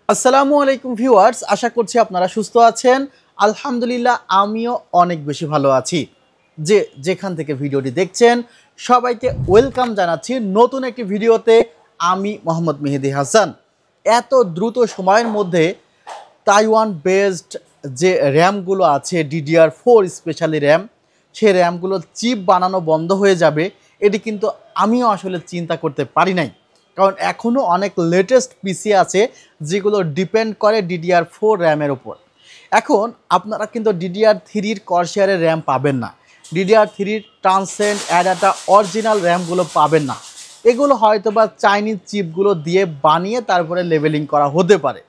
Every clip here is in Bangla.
আসসালামু আলাইকুম ভিউয়ার্স, আশা করছি আপনারা সুস্থ আছেন। আলহামদুলিল্লাহ আমিও অনেক বেশি ভালো আছি। যেখান থেকে ভিডিওটি দেখছেন সবাইকে ওয়েলকাম জানাচ্ছি নতুন একটি ভিডিওতে। আমি মোহাম্মদ মেহেদি হাসান। এত দ্রুত সময়ের মধ্যে তাইওয়ান বেসড যে র্যামগুলো আছে DDR4 স্পেশালি র্যাম, সেই র্যামগুলোর চিপ বানানো বন্ধ হয়ে যাবে এটি কিন্তু আমিও আসলে চিন্তা করতে পারি নাই। কারণ এখনও অনেক লেটেস্ট পিসি আছে যেগুলো ডিপেন্ড করে DDR4 র্যামের উপর। এখন আপনারা কিন্তু DDR3-র কর্সারের র্যাম পাবেন না, DDR3-র ট্রান্সেন্ড অ্যাডাটা অরিজিনাল র্যামগুলো পাবেন না। এগুলো হয়তো বা চাইনিজ চিপগুলো দিয়ে বানিয়ে তারপরে লেভেলিং করা হতে পারে।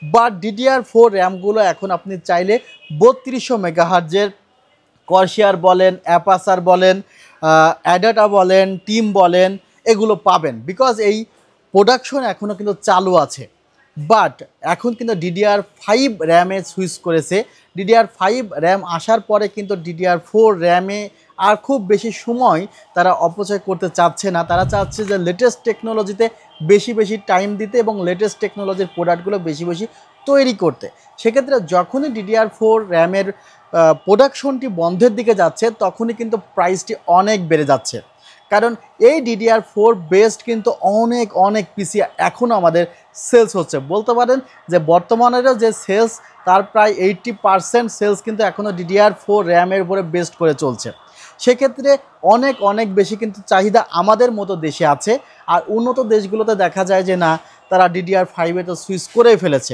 বাট DDR4 র্যামগুলো এখন আপনি চাইলে 3200 মেগাহার্জের কর্সার বলেন, অ্যাপাসার বলেন, অ্যাডাটা বলেন, টিম বলেন, এগুলো পাবেন। বিকজ এই প্রোডাকশন এখনও কিন্তু চালু আছে। বাট এখন কিন্তু DDR5 র্যামে সুইচ করেছে। DDR5 র্যাম আসার পরে কিন্তু DDR4 র্যামে আর খুব বেশি সময় তারা অপচয় করতে চাচ্ছে না। তারা চাচ্ছে যে লেটেস্ট টেকনোলজিতে বেশি বেশি টাইম দিতে এবং লেটেস্ট টেকনোলজির প্রোডাক্টগুলো বেশি বেশি তৈরি করতে। সেক্ষেত্রে যখনই DDR4 র্যামের প্রোডাকশনটি বন্ধের দিকে যাচ্ছে তখনই কিন্তু প্রাইসটি অনেক বেড়ে যাচ্ছে। কারণ এই DDR4 বেসড কিন্তু অনেক অনেক পিসি এখনও আমাদের সেলস হচ্ছে। বলতে পারেন যে বর্তমানেরও যে সেলস তার প্রায় 80% সেলস কিন্তু এখনও DDR4 র্যামের উপরে বেসড করে চলছে। সেক্ষেত্রে অনেক অনেক বেশি কিন্তু চাহিদা আমাদের মতো দেশে আছে। আর উন্নত দেশগুলোতে দেখা যায় যে না, তারা DDR5-এ তো সুইচ করেই ফেলেছে।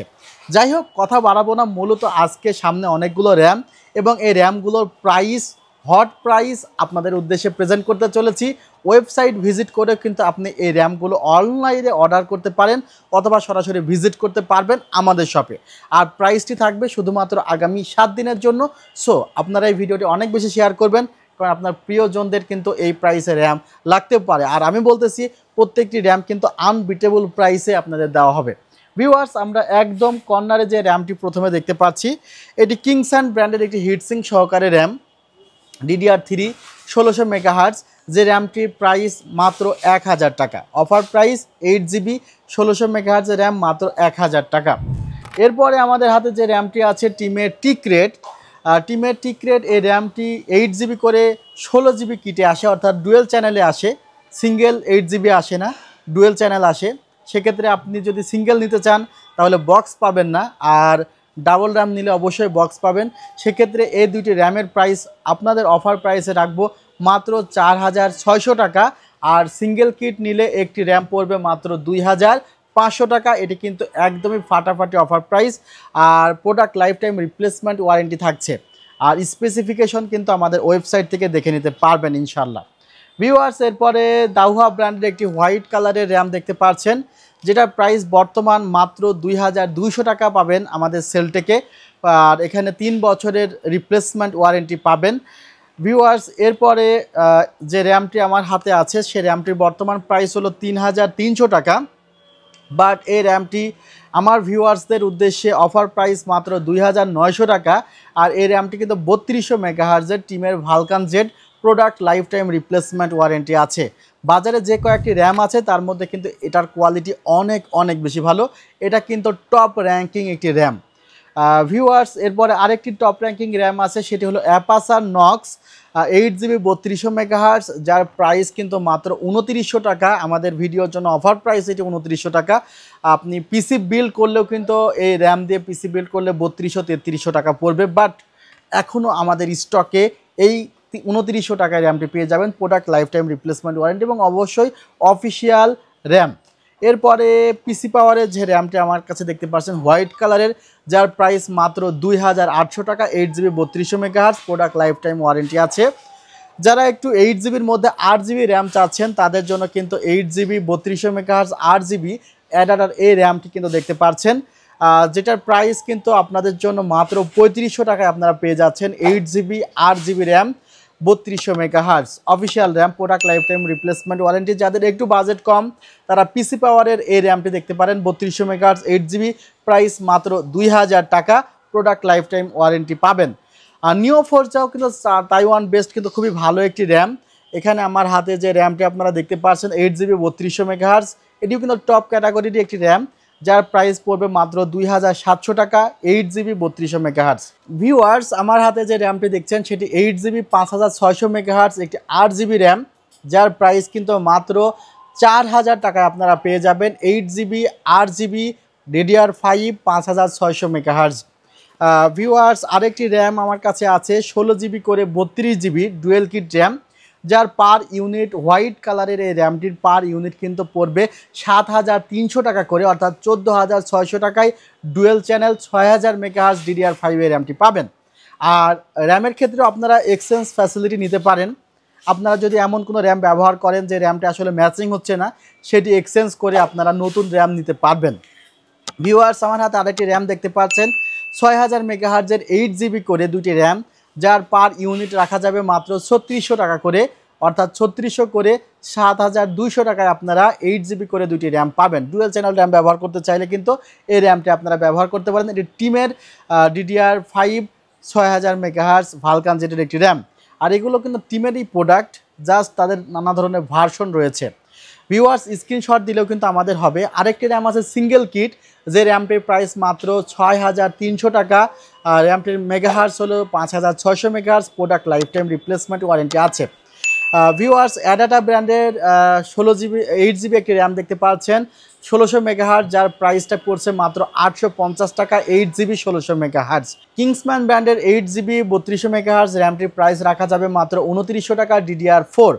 যাই হোক, কথা বাড়াবো না। মূলত আজকে সামনে অনেকগুলো র্যাম এবং এই র্যামগুলোর হট প্রাইস আপনাদের উদ্দেশ্যে প্রেজেন্ট করতে চলেছি। ওয়েবসাইট ভিজিট করে কিন্তু আপনি এই র্যামগুলো অনলাইনে অর্ডার করতে পারেন অথবা সরাসরি ভিজিট করতে পারবেন আমাদের শপে। আর প্রাইসটি থাকবে শুধুমাত্র আগামী 7 দিনের জন্য। সো আপনারা এই ভিডিওটি অনেক বেশি শেয়ার করবেন, কারণ আপনার প্রিয়জনদের কিন্তু এই প্রাইসে র্যাম লাগতে পারে। আর আমি বলতেছি প্রত্যেকটি র্যাম কিন্তু আনবিটেবল প্রাইসে আপনাদের দেওয়া হবে। ভিউয়ার্স, আমরা একদম কর্নারে যে র্যামটি প্রথমে দেখতে পাচ্ছি, এটি কিংসান ব্র্যান্ডের একটি হিটসিং সহকারে র্যাম DDR3 1600 মেগাহার্টজ, যে র্যামটির প্রাইস মাত্র 1000 টাকা। অফার প্রাইস 8GB 1600 মেগাহার্টজের র্যাম মাত্র 1000 টাকা। এরপরে আমাদের হাতে যে র্যামটি আছে টিমের টিক্রেট এই র্যামটি 8GB করে 16GB কিটে আসে, অর্থাৎ ডুয়েল চ্যানেলে আসে। সিঙ্গেল 8GB আসে না, ডুয়েল চ্যানেল আসে। সেক্ষেত্রে আপনি যদি সিঙ্গেল নিতে চান তাহলে বক্স পাবেন না, আর ডাবল র্যাম নিলে অবশ্যই বক্স পাবেন। সেক্ষেত্রে এই দুইটি র্যামের প্রাইস আপনাদের অফার প্রাইসে রাখবো মাত্র 4600 টাকা। আর সিঙ্গেল কিট নিলে একটি র্যাম পড়বে মাত্র 2500 টাকা। এটি কিন্তু একদমই ফাটাফাটি অফার প্রাইস। আর product life time replacement warranty থাকছে। আর স্পেসিফিকেশন কিন্তু আমাদের ওয়েবসাইট থেকে দেখে নিতে পারবেন ইনশাল্লাহ। ভিউয়ার্স, এরপরে দাউহা ব্র্যান্ডের একটি হোয়াইট কালারের র্যাম দেখতে পাচ্ছেন, যেটার প্রাইস বর্তমান মাত্র 2200 টাকা পাবেন আমাদের সেল থেকে। আর এখানে 3 বছরের রিপ্লেসমেন্ট ওয়ারেন্টি পাবেন। ভিউয়ার্স, এরপরে যে র্যামটি আমার হাতে আছে সে র্যামটির বর্তমান প্রাইস হলো 3300 টাকা। বাট এই র্যামটি আমার ভিউয়ার্সদের উদ্দেশ্যে অফার প্রাইস মাত্র 2900 টাকা। আর এই র্যামটি কিন্তু 3200 মেগাহার্জের টিমের Vulkan Z, product life time replacement warranty আছে। বাজারে যে কয়েকটি র্যাম আছে তার মধ্যে কিন্তু এটার কোয়ালিটি অনেক অনেক বেশি ভালো। এটা কিন্তু টপ র্যাঙ্কিং একটি র্যাম। ভিউয়ার্স, এরপরে আরেকটি টপ র্যাঙ্কিং র্যাম আছে, সেটি হলো অ্যাপাসার নক্স 8GB 3200 মেগাহার্টজ, যার প্রাইস কিন্তু মাত্র 2900 টাকা। আমাদের ভিডিওর জন্য অফার প্রাইস এটি 2900 টাকা। আপনি পিসি বিল্ড করলেও কিন্তু এই র্যাম দিয়ে পিসি বিল্ড করলে 3200-3300 টাকা পড়বে। বাট এখনও আমাদের স্টকে এই 2900 টাকায় র্যামটি পেয়ে যাবেন, product life time replacement warranty এবং অবশ্যই অফিসিয়াল র্যাম। এরপরে পিসি পাওয়ারের যে র্যামটি আমার কাছে দেখতে পাচ্ছেন হোয়াইট কালারের, যার প্রাইস মাত্র 2800 টাকা, 8GB 3200 megahertz, product life time warranty আছে। যারা একটু 8GBর মধ্যে 8GB র্যাম চাচ্ছেন তাদের জন্য কিন্তু 8GB 3200 মেগাহার্টজ 8GB অ্যাডাটার এই র্যামটি কিন্তু দেখতে পাচ্ছেন, যেটার প্রাইস কিন্তু আপনাদের জন্য মাত্র 3500 টাকায় আপনারা পেয়ে যাচ্ছেন 8GB 8GB RAM 3200 megahertz official RAM, product life time replacement warranty. যাদের একটু বাজেট কম তারা পিসি পাওয়ারের এই র্যামটি দেখতে পারেন 3200 মেগাহার্টজ 8GB, প্রাইস মাত্র 2000 টাকা, প্রোডাক্ট লাইফ টাইম ওয়ারেন্টি পাবেন। আর নিও ফোরজাও কিন্তু তাইওয়ান বেসড কিন্তু খুবই ভালো একটি র্যাম। এখানে আমার হাতে যে র্যামটি আপনারা দেখতে পাচ্ছেন 8GB 3200 মেগাহার্টজ, এটিও কিন্তু টপ ক্যাটাগরির একটি র্যাম, যার প্রাইস পড়বে মাত্র 2700 টাকা, 8GB 3200 মেগাহার্টজ। ভিউয়ার্স, আমার হাতে যে র্যামটি দেখছেন সেটি 8GB 5600 মেগাহার্টজ একটি 8GB র্যাম, যার প্রাইস কিন্তু মাত্র 4000 টাকায় আপনারা পেয়ে যাবেন। 8GB 8GB DDR5 5600 megahertz. Viewers, আরেকটি র্যাম আমার কাছে আছে 16GB করে 32GB ডুয়েল কিট র্যাম, যার পার ইউনিট হোয়াইট কালারের এই র্যামটির পার ইউনিট কিন্তু পড়বে 7300 টাকা করে, অর্থাৎ 14600 টাকায় ডুয়েল চ্যানেল 6000 মেগাহার্টজ DDR5 এই র্যামটি পাবেন। আর র্যামের ক্ষেত্রে আপনারা এক্সচেঞ্জ ফ্যাসিলিটি নিতে পারেন। আপনারা যদি এমন কোনো র্যাম ব্যবহার করেন যে র্যামটা আসলে ম্যাচিং হচ্ছে না, সেটি এক্সচেঞ্জ করে আপনারা নতুন র্যাম নিতে পারবেন। ভিউয়ার্স, আমার হাতে আরেকটি র্যাম দেখতে পাচ্ছেন 6000 মেগাহার্জের 8GB করে দুটি র্যাম, যার পার ইউনিট রাখা যাবে মাত্র 3600 টাকা করে, অর্থাৎ 3600 করে 7200 টাকায় আপনারা 8GB করে দুটি র্যাম পাবেন। ডুয়েল চ্যানেল র্যাম ব্যবহার করতে চাইলে কিন্তু এই র্যামটি আপনারা ব্যবহার করতে পারেন। এটি টিমের DDR5 6000 মেগাহার্জ ভালকান জেটের একটি র্যাম। আর এগুলো কিন্তু টিমেরই প্রোডাক্ট, জাস্ট তাদের নানা ধরনের ভার্সন রয়েছে। ভিউয়ার্স, স্ক্রিনশট দিলেও কিন্তু আমাদের হবে। আরেকটি র্যাম আছে সিঙ্গেল কিট, যে র্যামটির প্রাইস মাত্র 6300 টাকা। র্যামটির মেগাহার্স হলো 5600 megahertz, product life time replacement warranty আছে। ভিউয়ার্স, অ্যাডাটা ব্র্যান্ডের 16GB 8GB একটি র্যাম দেখতে পাচ্ছেন 1600 মেগাহার্জ, যার প্রাইসটা পড়ছে মাত্র 850 টাকা, 8GB 1600 মেগাহার্জ। কিংসম্যান ব্র্যান্ডের 8GB 3200 মেগাহার্জ র্যামটির প্রাইস রাখা যাবে মাত্র 2900 টাকা, DDR4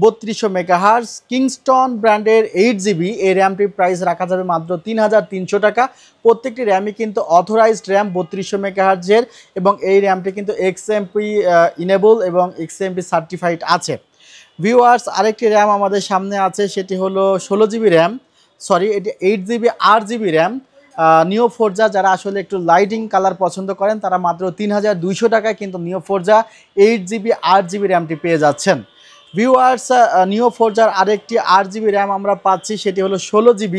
3200 মেগাহার্জ। কিংস্টন ব্র্যান্ডের 8GB এই র্যামটির প্রাইস রাখা যাবে মাত্র 3300 টাকা। প্রত্যেকটি র্যামই কিন্তু অথরাইজড র্যাম 3200 মেগাহার্জের, এবং এই র্যামটি কিন্তু XMP ইনেবল এবং XMP সার্টিফাইড আছে। ভিউয়ার্স, আরেকটি র্যাম আমাদের সামনে আছে, সেটি হলো 16GB র্যাম, সরি এটি 8GB 8GB র্যাম নিও ফোরজা। যারা আসলে একটু লাইটিং কালার পছন্দ করেন তারা মাত্র 3200 টাকায় কিন্তু নিও ফোরজা 8GB 8GB র্যামটি পেয়ে যাচ্ছেন। ভিউয়ার্স, নিও ফোরজার আরেকটি 8GB র্যাম আমরা পাচ্ছি, সেটি হলো 16GB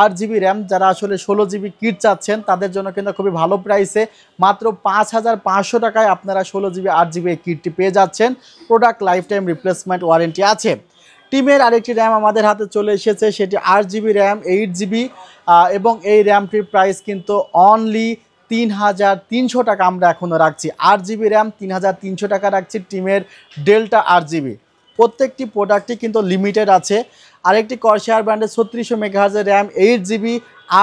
8GB র্যাম। যারা আসলে 16GB কিট চাচ্ছেন তাদের জন্য কিন্তু খুবই ভালো প্রাইসে মাত্র 5500 টাকায় আপনারা 16GB 8GB এই কিটটি পেয়ে যাচ্ছেন। Product life time replacement warranty আছে। টিমের আরেকটি র্যাম আমাদের হাতে চলে এসেছে, সেটি 8GB র্যাম 8GB, এবং এই র্যামটির প্রাইস কিন্তু অনলি 3300 টাকা আমরা এখনও রাখছি। 8GB র্যাম 3300 টাকা রাখছি টিমের ডেল্টা 8GB। প্রত্যেকটি প্রোডাক্টই কিন্তু লিমিটেড আছে। আরেকটি কর্সার ব্র্যান্ডের 3600 মেগাহার্জের র্যাম 8GB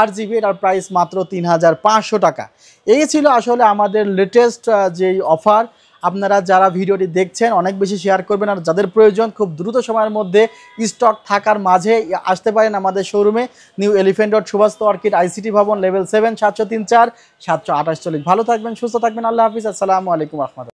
8GB, এটার প্রাইস মাত্র 3500 টাকা। এই ছিল আসলে আমাদের লেটেস্ট যেই অফার। আপনারা যারা ভিডিওটি দেখছেন অনেক বেশি শেয়ার করবেন, আর যাদের প্রয়োজন খুব দ্রুত সময়ের মধ্যে স্টক থাকার মাঝে আসতে পারেন আমাদের শোরুমে, New Elephant Road Subhash Orchid ICT ভবন, লেভেল 7, 703 4 728 40। ভালো থাকবেন, সুস্থ থাকবেন, আল্লাহ হাফিজ, আসসালামু আলাইকুম রহমতুল্লাহ।